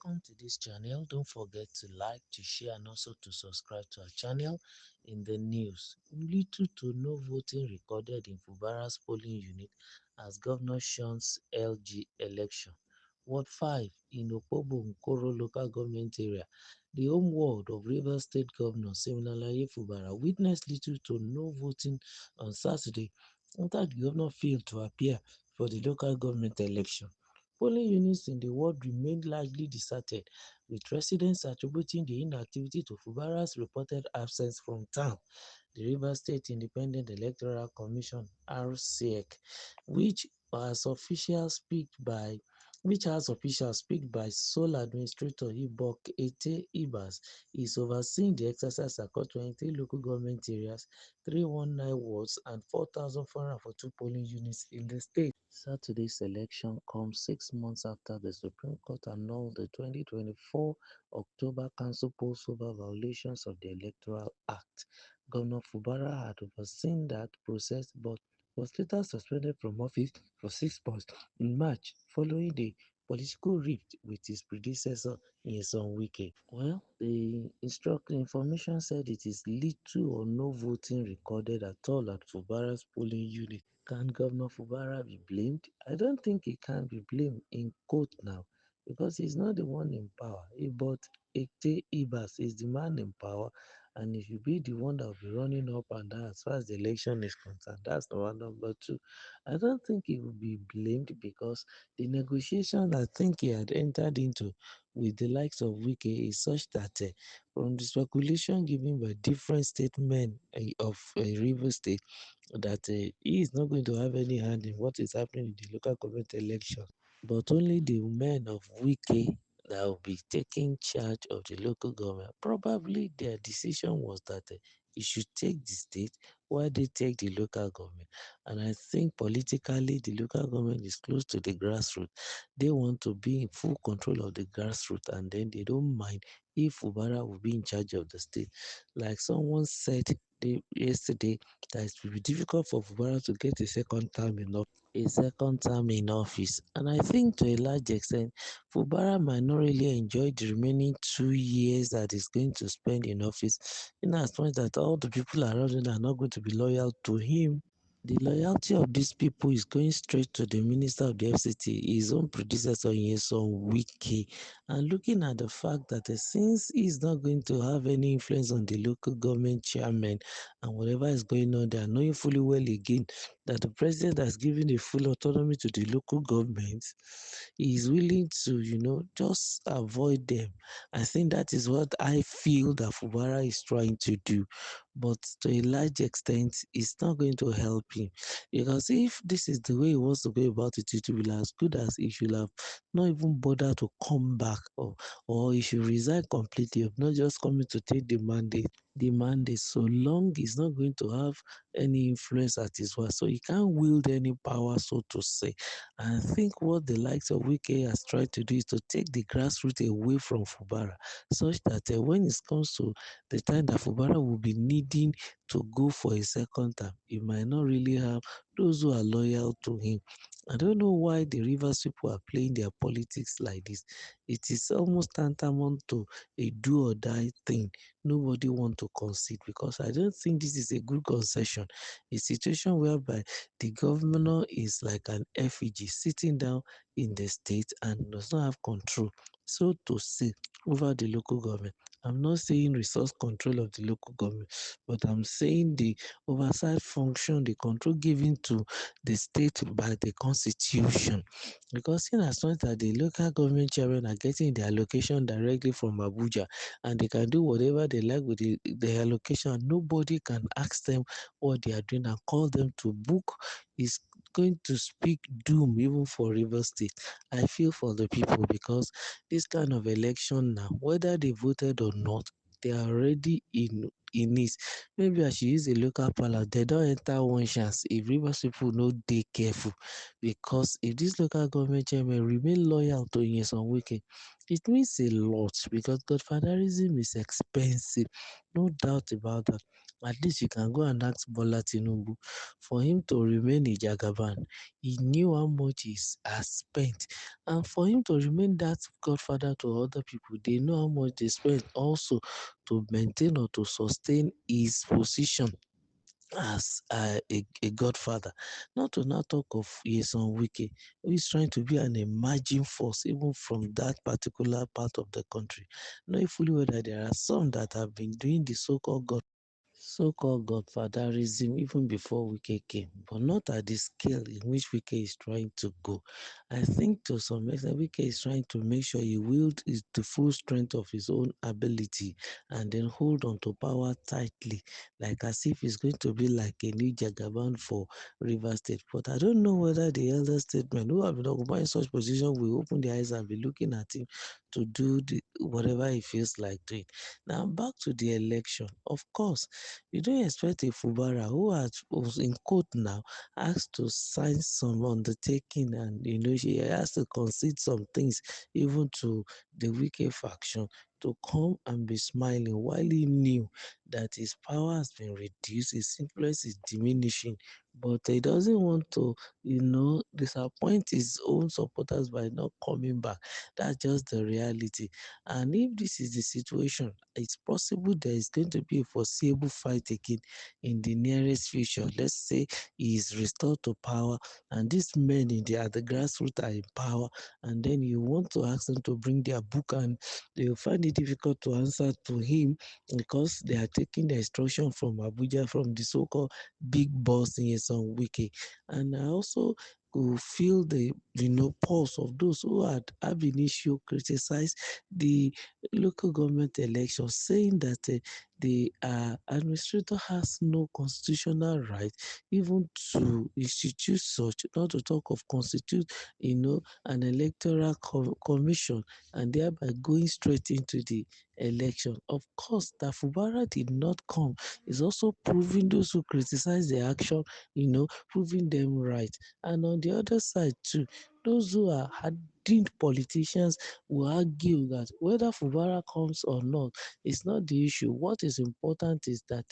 welcome to this channel. Don't forget to like, to share, and also to subscribe to our channel. In the news, little to no voting recorded in Fubara's polling unit as governor shuns LG election. Ward 5 in Opobo Nkoro local government area, the home ward of Rivers State Governor Siminalayi Fubara, witnessed little to no voting on Saturday after the governor failed to appear for the local government election. Polling units in the ward remained largely deserted, with residents attributing the inactivity to Fubara's reported absence from town. The Rivers State Independent Electoral Commission (RCEC), which as officials picked by which has officials picked by sole administrator Ibok Ete Ibas, is overseeing the exercise across 23 local government areas, 319 wards, and 4,442 polling units in the state. Saturday's election comes 6 months after the Supreme Court annulled the 2024 October Council polls over violations of the Electoral Act. Governor Fubara had overseen that process but was later suspended from office for 6 months in March following the political rift with his predecessor Nyesom Wike. Well, the information said it is little or no voting recorded at all at Fubara's polling unit. Can Governor Fubara be blamed? I don't think he can be blamed in court now because he's not the one in power. But Ekte Ibas is the man in power, and if you be the one that will be running up and down as far as the election is concerned, that's the one. Number two, I don't think he will be blamed because the negotiation I think he had entered into with the likes of Wike is such that from the speculation given by different statements of River State, that he is not going to have any hand in what is happening in the local government election, but only the men of Wike that will be taking charge of the local government. Probably their decision was that he should take the state while they take the local government. And I think politically, the local government is close to the grassroots. They want to be in full control of the grassroots, and then they don't mind if Fubara will be in charge of the state. Like someone said yesterday, that it will be difficult for Fubara to get a second term in office. And I think to a large extent, Fubara might not really enjoy the remaining 2 years that he's going to spend in office, in as much that all the people around him are not going to be loyal to him. The loyalty of these people is going straight to the Minister of the FCT, his own predecessor, Nyesom Wike. And looking at the fact that since he's not going to have any influence on the local government chairman and whatever is going on there, knowing fully well again that the president has given the full autonomy to the local government, he is willing to, just avoid them. I think that is what I feel that Fubara is trying to do. But to a large extent, it's not going to help him. Because if this is the way he wants to go about it, it will be as good as he should have not even bothered to come back, or he should resign completely of not just coming to take the mandate. The mandate, so long he's not going to have any influence at his work, so he can't wield any power, so to say. And I think what the likes of Wike has tried to do is to take the grassroots away from Fubara, such that when it comes to the time that Fubara will be needing to go for a second term, he might not really have those who are loyal to him. I don't know why the Rivers people are playing their politics like this. It is almost tantamount to a do or die thing. Nobody want to concede because I don't think this is a good concession. A situation whereby the governor is like an effigy sitting down in the state and does not have control, so to say, over the local government. I'm not saying resource control of the local government, but I'm saying the oversight function, the control given to the state by the constitution. Because in as much that the local government chairman are getting their allocation directly from Abuja, and they can do whatever they like with the allocation, nobody can ask them what they are doing and call them to book, is going to speak doom even for River State. I feel for the people because this kind of election now, whether they voted or not, they are already in e needs. Maybe I should use a local parlour. They don enter one chance if Rivers people no dey careful, because if dis local government chairman remain loyal to Nyesom Wike, it means a lot, because godfatherism is expensive, no doubt about that. At least you can go and ask Bola Tinubu for him to remain a jagaban. He knew how much he has spent, and for him to remain that godfather to other people, they know how much they spent also to maintain or to sustain his position as a godfather. Not to now talk of Yeson Wike, who is trying to be an emerging force even from that particular part of the country. Knowing fully well that there are some that have been doing the so-called godfatherism even before Wike came, but not at the scale in which Wike is trying to go. I think to some extent Wike is trying to make sure he wields the full strength of his own ability and then hold on to power tightly, like as if it's going to be like a new Jagaban for River State. But I don't know whether the elder statesmen who have been occupying such position will open their eyes and be looking at him to do whatever he feels like doing. Now back to the election. Of course, you don't expect a Fubara who's in court now, has to sign some undertaking, and she has to concede some things even to the wicked faction, to come and be smiling while he knew that his power has been reduced, his influence is diminishing, but he doesn't want to, disappoint his own supporters by not coming back. That's just the reality. And if this is the situation, it's possible there is going to be a foreseeable fight again in the nearest future. Let's say he is restored to power, and these men at the grassroots are in power, and then you want to ask them to bring their book, and they will find it difficult to answer to him because they are taking the instruction from Abuja, from the so-called big boss in some Wiki. And I also could feel the pulse of those who had ab initio criticized the local government election, saying that the administrator has no constitutional right even to institute such, not to talk of constitute, an electoral commission, and thereby going straight into the election. Of course, that Fubara did not come is also proving those who criticize the action, proving them right. And on the other side too, those who are hardened politicians will argue that whether Fubara comes or not is not the issue. What is important is that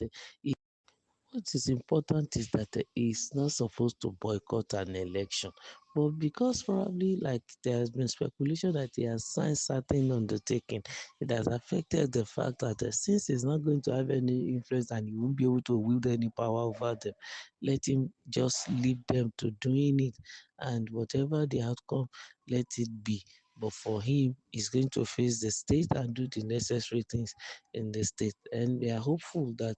he's not supposed to boycott an election. But because probably like there has been speculation that he has signed certain undertaking, it has affected the fact that since he's not going to have any influence and he won't be able to wield any power over them, let him just leave them to doing it. And whatever the outcome, let it be. But for him, he's going to face the state and do the necessary things in the state. And we are hopeful that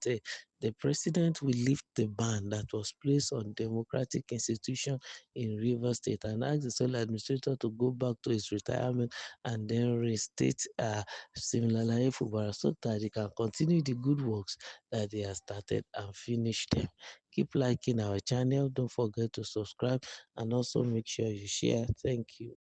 the president will lift the ban that was placed on democratic institution in Rivers State and ask the sole administrator to go back to his retirement and then restate Similar Fubara so that he can continue the good works that he has started and finish them. Keep liking our channel. Don't forget to subscribe and also make sure you share. Thank you.